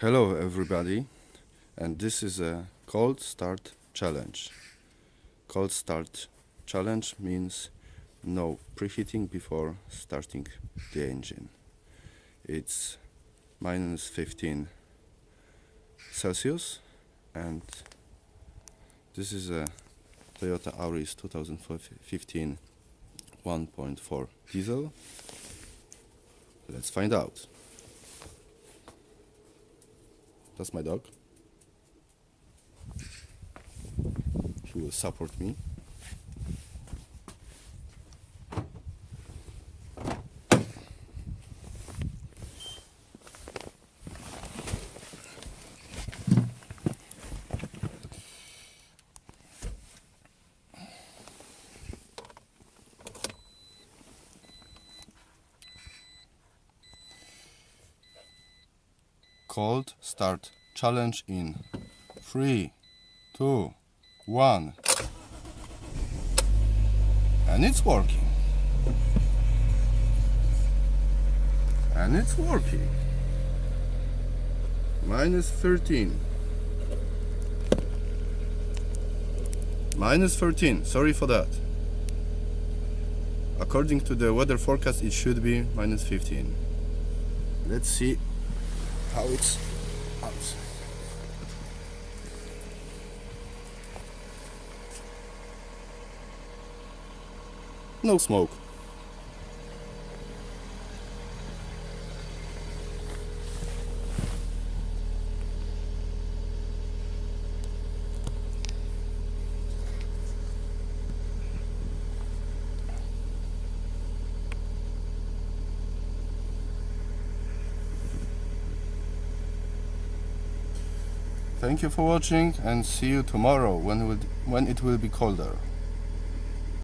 Hello everybody, and this is a cold start challenge. Cold start challenge means no preheating before starting the engine. It's minus 15 Celsius, and this is a Toyota Auris 2015 1.4 diesel. Let's find out. That's my dog. He will support me. Cold start challenge in 3, 2, 1, and it's working. And it's working. Minus 13. Minus 13. Sorry for that. According to the weather forecast, it should be minus 15. Let's see how it's outside. No smoke. Thank you for watching, and see you tomorrow when it will be colder.